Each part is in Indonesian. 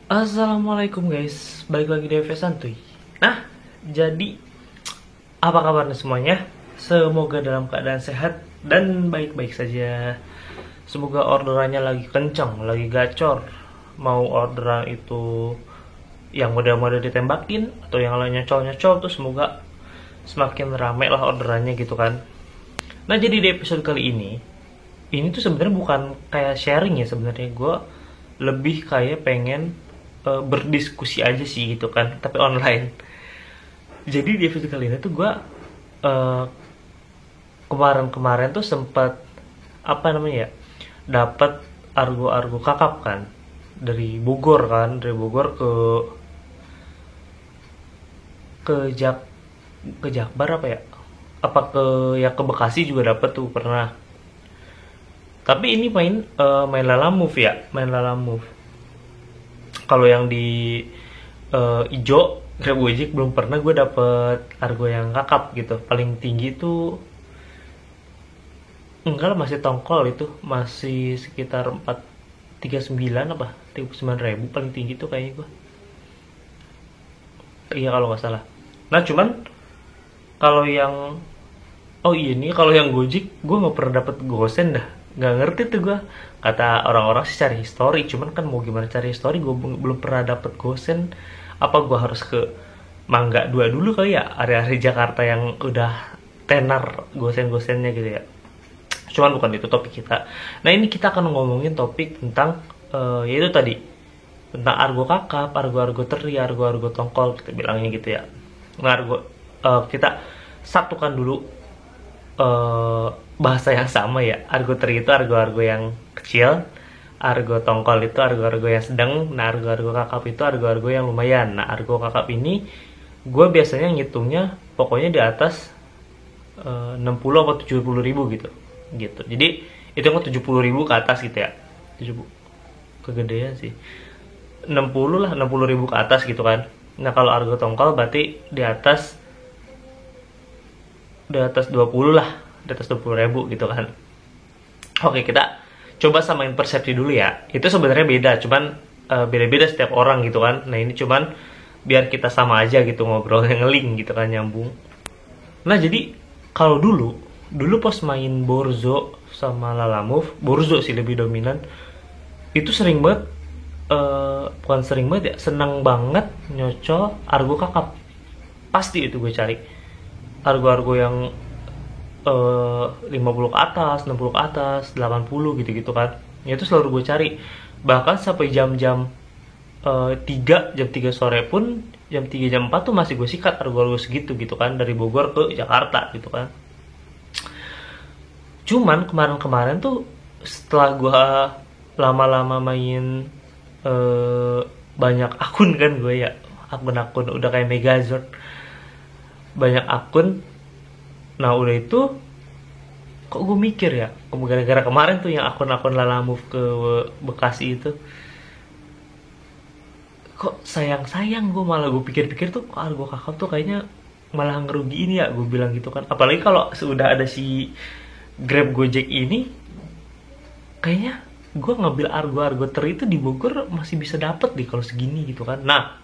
Assalamualaikum guys, balik lagi di FS Santuy. Nah, jadi apa kabarnya semuanya? Semoga dalam keadaan sehat dan baik-baik saja. Semoga orderannya lagi kencang, lagi gacor. Mau orderan itu yang model-model ditembakin atau yang lainnya nyocol-nyocol tuh semoga semakin rame lah orderannya gitu kan. Nah, jadi di episode kali ini tuh sebenarnya bukan kayak sharing ya sebenarnya. Gue lebih kayak pengen berdiskusi aja sih gitu kan, tapi online. Jadi di episode kali ini tuh gue uh, kemarin-kemarin tuh sempat apa namanya ya, dapat argo-argo kakap kan dari Bogor kan, dari Bogor ke Jak ke Jakbar apa ya, apa ke ya ke Bekasi juga dapat tuh pernah. Tapi ini main Lalamove ya, main Lalamove. Kalau yang di ijo Grab Gojek belum pernah gue dapet argo yang kakap gitu. Paling tinggi tuh enggak lah, masih tongkol, itu masih sekitar 439 apa 39.000 paling tinggi tuh kayaknya gue. Iya kalau nggak salah. Nah cuman kalau yang oh iya nih, kalau yang Gojek gue nggak pernah dapet gosen dah, nggak ngerti tuh gue. Kata orang-orang sih cari histori, cuman kan mau gimana cari histori, gue belum pernah dapet gosen. Apa gue harus ke Mangga 2 dulu kali ya, area-area Jakarta yang udah tenar gosen-gosennya gitu ya. Cuman bukan itu topik kita. Nah ini kita akan ngomongin topik tentang yaitu tadi tentang argo kakap, argo-argo teri, argo-argo tongkol kita bilangnya gitu ya. Nah kita satukan dulu bahasa yang sama ya. Argo teri itu argo-argo yang kecil, argo tongkol itu argo-argo yang sedang, nah argo-argo kakap itu argo-argo yang lumayan. Nah argo kakap ini gue biasanya ngitungnya pokoknya di atas 60 atau 70 ribu gitu. Jadi itu kan 70 ribu ke atas gitu ya. 70 kegedean sih, 60 lah, 60 ribu ke atas gitu kan. Nah kalau argo tongkol berarti di atas 20 lah, di atas 20 ribu gitu kan. Oke, kita coba samain persepsi dulu ya. Itu sebenarnya beda, cuman beda-beda setiap orang gitu kan. Nah ini cuman biar kita sama aja gitu ngobrol yang ngeling gitu kan, nyambung. Nah jadi kalau dulu pas main Borzo sama Lalamove, Borzo sih lebih dominan. Itu sering banget, bukan sering banget ya, senang banget nyocol argo kakap. Pasti itu gue cari argo-argo yang 50 ke atas, 60 ke atas, 80 gitu-gitu kan. Ya itu selalu gue cari. Bahkan sampai jam-jam 3, jam 3 sore pun, jam 3 jam 4 tuh masih gue sikat argo-argo segitu gitu kan, dari Bogor ke Jakarta gitu kan. Cuman kemarin-kemarin tuh setelah gue lama-lama main banyak akun kan gue ya, akun-akun udah kayak Megazord, banyak akun. Nah udah itu kok gue mikir ya, gara-gara kemarin tuh yang akun-akun Lalamove ke Bekasi itu, kok sayang-sayang gue, malah gue pikir-pikir tuh kok argo kakap tuh kayaknya malah ngerugiin ya, gue bilang gitu kan. Apalagi kalau sudah ada si Grab Gojek ini, kayaknya gue ngambil argo-argo teri itu di Bogor masih bisa dapet nih kalau segini gitu kan. Nah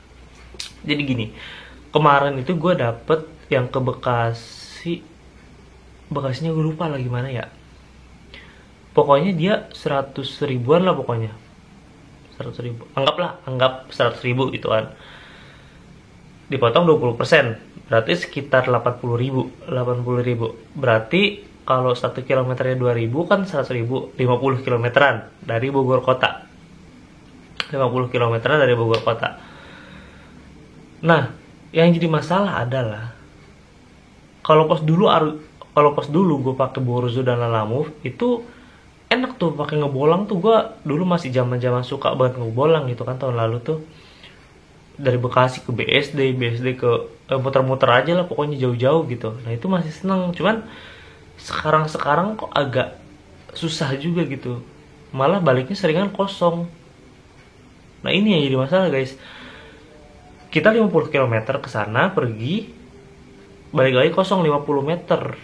jadi gini, kemarin itu gue dapet yang ke Bekasinya gue lupa lagi mana ya, pokoknya dia 100 ribuan lah pokoknya, 100 ribu, anggap 100 ribu gitu kan, dipotong 20%, berarti sekitar 80 ribu. Berarti kalau 1 kilometernya 2 ribu kan 100 ribu, 50 kilometeran dari Bogor kota, 50 kilometeran dari Bogor kota. Nah yang jadi masalah adalah kalau pas dulu gue pakai Borzo dan Lalamove itu enak tuh pakai ngebolang tuh. Gue dulu masih zaman suka banget ngebolang gitu kan, tahun lalu tuh dari Bekasi ke BSD ke muter-muter aja lah pokoknya, jauh-jauh gitu. Nah itu masih seneng. Cuman sekarang kok agak susah juga gitu, malah baliknya seringan kosong. Nah ini yang jadi masalah guys, kita 50 km ke sana pergi, balik lagi kosong 50 meter.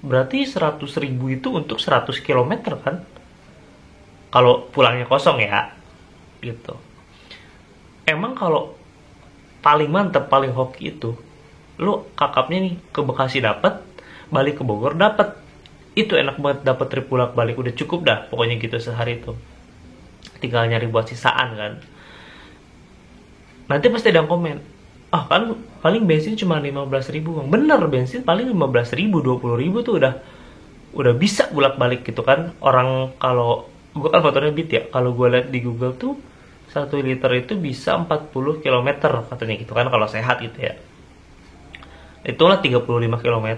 Berarti 100 ribu itu untuk 100 km kan, kalau pulangnya kosong ya gitu. emang kalau paling mantep, paling hoki itu lu kakapnya nih ke Bekasi dapat, balik ke Bogor dapat. Itu enak banget, dapat trip bolak balik udah cukup dah pokoknya gitu sehari itu. Tinggal nyari buat sisaan kan. Nanti pasti ada yang komen, ah kan paling bensin cuma 15.000 bang. Bener, bensin paling 15.000, 20.000 tuh udah bisa bolak balik gitu kan. Orang kalau gue kan motornya Beat ya, kalau gue lihat di Google tuh 1 liter itu bisa 40 km katanya gitu kan kalau sehat gitu ya. Itulah 35 km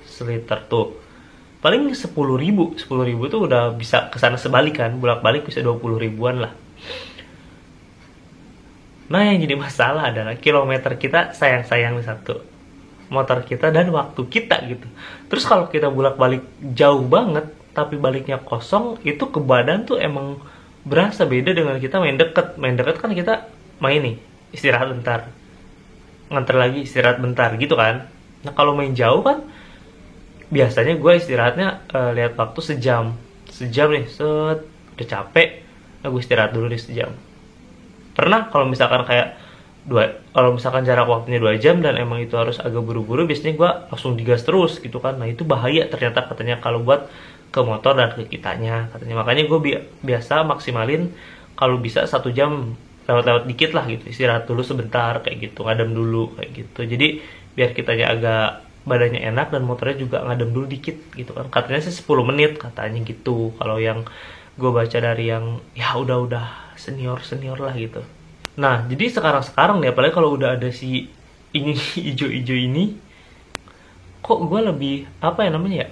seliter tuh. Paling 10.000 tuh udah bisa kesana sebalik kan, bolak balik bisa 20.000-an lah. Nah yang jadi masalah adalah kilometer kita sayang-sayang satu, motor kita dan waktu kita gitu. Terus kalau kita bolak balik jauh banget tapi baliknya kosong, itu ke badan tuh emang berasa beda dengan kita main deket kan kita main nih istirahat bentar, nganter lagi istirahat bentar gitu kan. Nah kalau main jauh kan biasanya gue istirahatnya lihat waktu sejam nih, set udah capek, nah gue istirahat dulu di sejam. Pernah kalau misalkan kayak kalau misalkan jarak waktunya 2 jam dan emang itu harus agak buru-buru, biasanya gue langsung digas terus gitu kan. Nah itu bahaya ternyata katanya kalau buat ke motor dan ke kitanya katanya. Makanya gue biasa maksimalin kalau bisa 1 jam lewat-lewat dikit lah gitu, istirahat dulu sebentar kayak gitu, ngadem dulu kayak gitu. Jadi biar kitanya agak badannya enak dan motornya juga ngadem dulu dikit gitu kan. Katanya sih 10 menit katanya gitu, kalau yang gue baca dari yang ya udah senior lah gitu. Nah jadi sekarang nih, apalagi kalau udah ada si ini ijo-ijo ini, kok gue lebih apa ya namanya ya,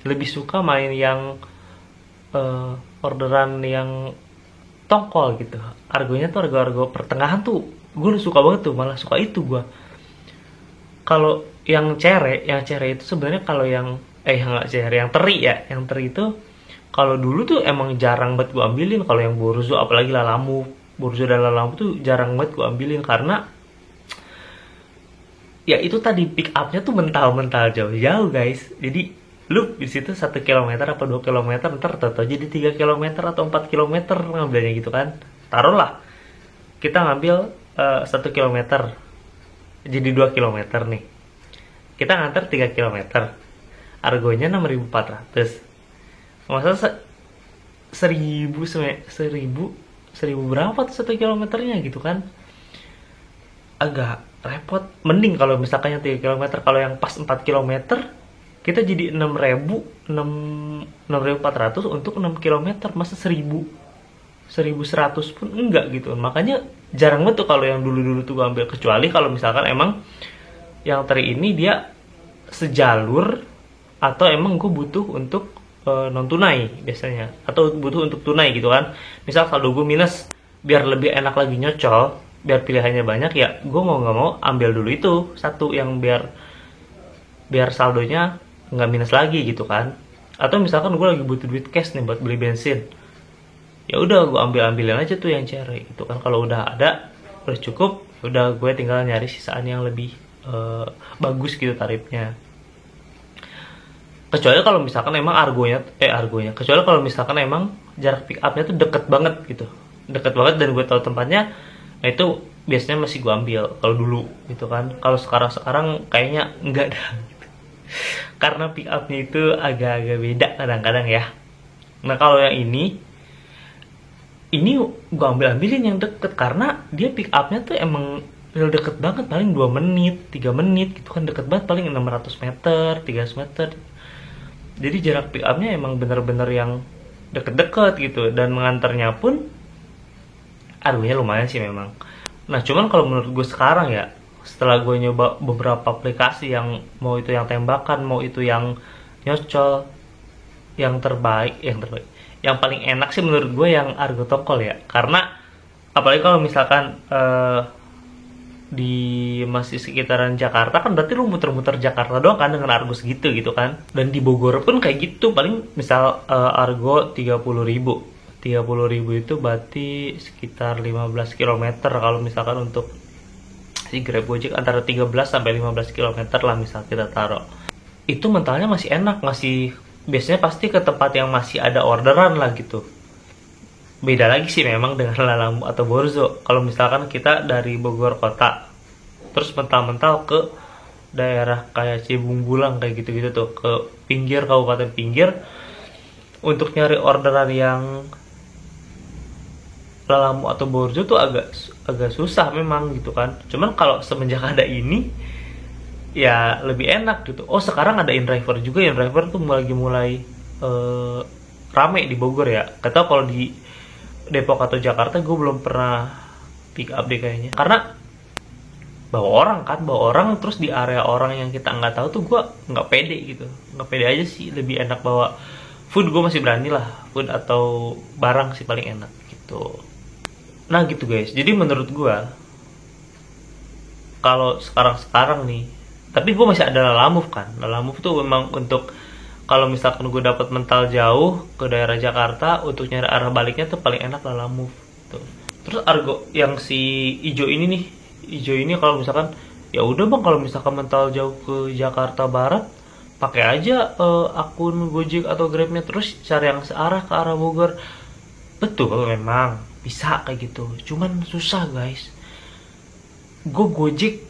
lebih suka main yang orderan yang tongkol gitu. Argonya tuh argo pertengahan tuh gue suka banget tuh, malah suka itu gue. Kalau yang cere itu sebenarnya kalau yang nggak cere, yang teri ya, yang teri itu kalau dulu tuh emang jarang banget gue ambilin. Kalau yang Borzo apalagi Borzo dan Lalamu tuh jarang banget gue ambilin karena ya itu tadi pick upnya tuh mental jauh guys. Jadi lu di situ 1 kilometer apa 2 kilometer, ntar tahu jadi 3 kilometer atau 4 kilometer ngambilnya gitu kan. Taruhlah kita ngambil 1 kilometer jadi 2 kilometer nih, kita nganter 3 kilometer, argonya 6.400. Masa 1000 berapa tuh 1 kilometernya gitu kan, agak repot. Mending kalau misalkan yang 3 kilometer, kalau yang pas 4 kilometer kita jadi 6.400 untuk 6 kilometer. Masa 1.100 pun enggak gitu. Makanya jarang banget tuh kalau yang dulu tuh gue ambil, kecuali kalau misalkan emang yang teri ini dia sejalur atau emang gue butuh untuk non tunai biasanya, atau butuh untuk tunai gitu kan. Misal saldo gue minus, biar lebih enak lagi nyocol, biar pilihannya banyak ya, gue mau nggak mau ambil dulu itu satu yang biar saldonya nggak minus lagi gitu kan. Atau misalkan gue lagi butuh duit cash nih buat beli bensin, ya udah gue ambilin aja tuh yang cere gitu kan. Kalau udah ada, udah cukup, udah gue tinggal nyari sisaan yang lebih bagus gitu tarifnya. Kecuali kalau misalkan emang kecuali kalau misalkan emang jarak pick upnya tuh deket banget gitu, deket banget dan gue tahu tempatnya, nah itu biasanya masih gue ambil kalau dulu gitu kan. Kalau sekarang kayaknya enggak dah gitu. Karena pick upnya itu agak-agak beda kadang-kadang ya. Nah kalau yang ini gue ambilin yang deket karena dia pick upnya tuh emang real deket banget, paling 2 menit 3 menit gitu kan, deket banget, paling 600 meter 300 meter. Jadi jarak pick upnya emang bener-bener yang deket-deket gitu, dan mengantarnya pun argonya lumayan sih memang. Nah cuman kalau menurut gue sekarang ya, setelah gue nyoba beberapa aplikasi, yang mau itu yang tembakan, mau itu yang nyocol, yang paling enak sih menurut gue yang argo tongkol ya. Karena apalagi kalau misalkan di masih sekitaran Jakarta kan, berarti lu muter-muter Jakarta doang kan dengan argo segitu gitu kan. Dan di Bogor pun kayak gitu, paling misal argo 30.000 itu berarti sekitar 15 km kalau misalkan untuk si Grab Gojek, antara 13 sampai 15 km lah misal kita taruh. Itu mentalnya masih enak, biasanya pasti ke tempat yang masih ada orderan lah gitu. beda lagi sih memang dengan Lalamove atau Borzo. Kalau misalkan kita dari Bogor kota terus mental-mental ke daerah kayak Cibung Bulang kayak gitu-gitu tuh, ke pinggir kabupaten pinggir, untuk nyari orderan yang Lalamove atau Borzo tuh agak susah memang gitu kan. Cuman kalau semenjak ada ini ya lebih enak gitu. Oh, sekarang ada InDriver juga. InDriver tuh mulai rame di Bogor ya. Kata kalau di Depok atau Jakarta gue belum pernah pick up deh kayaknya. Karena bawa orang terus di area orang yang kita nggak tahu tuh gue nggak pede gitu. Nggak pede aja sih. Lebih enak bawa food, gue masih berani lah. Food atau barang sih paling enak gitu. Nah gitu guys. Jadi menurut gue kalau sekarang nih, tapi gue masih ada Lalamove kan. Lalamove tuh memang untuk kalau misalkan gue dapat mental jauh ke daerah Jakarta, untuk nyari arah baliknya tuh paling enak Lalamove tuh. Terus Argo yang si ijo ini nih, ijo ini kalau misalkan ya udah bang, kalau misalkan mental jauh ke Jakarta Barat, pakai aja akun Gojek atau Grabnya, terus cari yang searah ke arah Bogor. Betul memang bisa kayak gitu, cuman susah guys. Gue Gojek,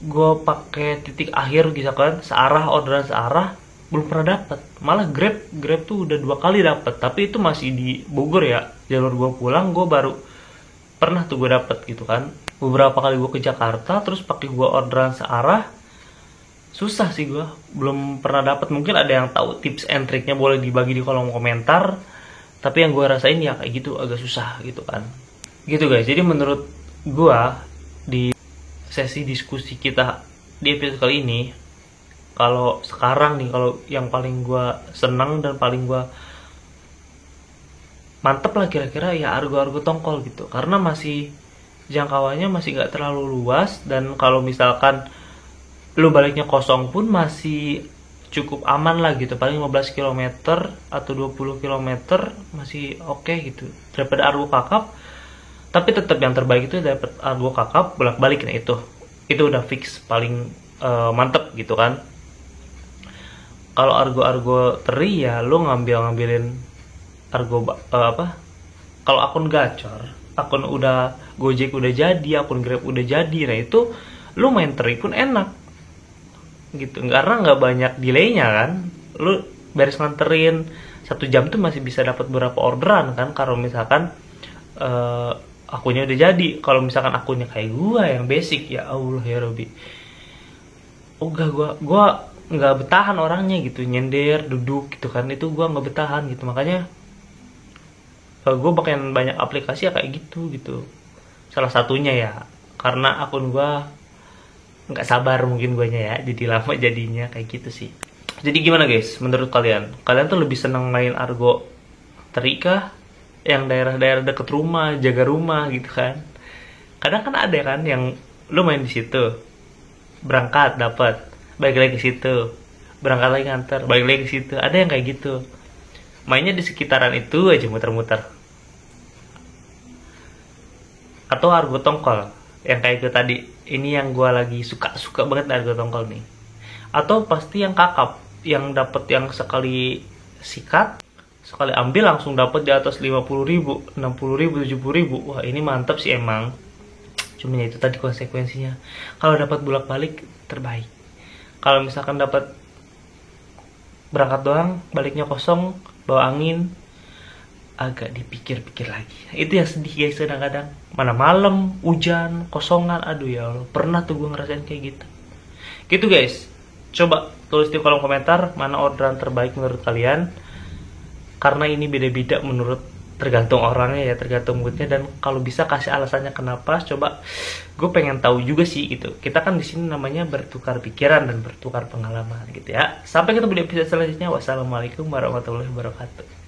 gue pakai titik akhir gitu kan, searah, orderan searah, belum pernah dapat. Malah Grab tuh udah 2 kali dapat, tapi itu masih di Bogor ya, jalur gue pulang gue baru pernah tuh gue dapat gitu kan. Beberapa kali gue ke Jakarta terus pakai gue orderan searah, susah sih, gue belum pernah dapat. Mungkin ada yang tahu tips and triknya, boleh dibagi di kolom komentar. Tapi yang gue rasain ya kayak gitu, agak susah gitu kan. Gitu guys. Jadi menurut gue di sesi diskusi kita di episode kali ini, kalau sekarang nih, kalau yang paling gue senang dan paling gue mantep lah kira-kira ya Argo Tongkol gitu. Karena masih jangkauannya masih nggak terlalu luas, dan kalau misalkan lu baliknya kosong pun masih cukup aman lah gitu. Paling 15 km atau 20 km masih oke gitu. Daripada Argo Kakap, tapi tetap yang terbaik itu dapat Argo Kakap bolak-balik. Nah itu udah fix paling mantep gitu kan. Kalau Argo Teri ya lu ngambilin Argo kalau akun gacor, akun udah Gojek udah jadi, akun Grab udah jadi, nah itu lu main Teri pun enak gitu, karena nggak banyak delaynya kan. Lu beres nganterin 1 jam tuh masih bisa dapat beberapa orderan kan, kalau misalkan akunnya udah jadi. Kalau misalkan akunnya kayak gua yang basic, ya Allah ya Robby, gua nggak betahan orangnya gitu, nyender duduk gitu kan, itu gua nggak betahan gitu. Makanya gue pakai banyak aplikasi ya kayak gitu. Salah satunya ya karena akun gue nggak sabar mungkin guanya ya, jadi lama jadinya kayak gitu sih. Jadi gimana guys, menurut kalian tuh lebih seneng main Argo Teri kah, yang daerah-daerah deket rumah, jaga rumah gitu kan? Kadang kan ada kan yang lu main di situ, berangkat dapat, balik lagi ke situ, berangkat lagi nganter, balik lagi ke situ. Ada yang kayak gitu, mainnya di sekitaran itu aja muter-muter. Atau Argo Tongkol yang kayak gue tadi, ini yang gue lagi suka banget Argo Tongkol nih. Atau pasti yang Kakap, yang dapet yang sekali sikat, sekali ambil langsung dapet di atas 50.000, 60.000, 70.000. Wah ini mantap sih emang. Cuma itu tadi konsekuensinya, kalau dapat bolak-balik terbaik. Kalau misalkan dapat berangkat doang, baliknya kosong, bawa angin, agak dipikir-pikir lagi. Itu yang sedih guys kadang-kadang. Mana malam, hujan, kosongan, aduh ya Allah. Pernah tuh gue ngerasain kayak gitu. Gitu guys. Coba tulis di kolom komentar mana orderan terbaik menurut kalian. Karena ini beda-beda menurut tergantung orangnya ya, tergantung moodnya, dan kalau bisa kasih alasannya kenapa. Coba, gue pengen tahu juga sih gitu. Kita kan di sini namanya bertukar pikiran dan bertukar pengalaman gitu ya. Sampai ketemu di episode selanjutnya. Wassalamualaikum warahmatullahi wabarakatuh.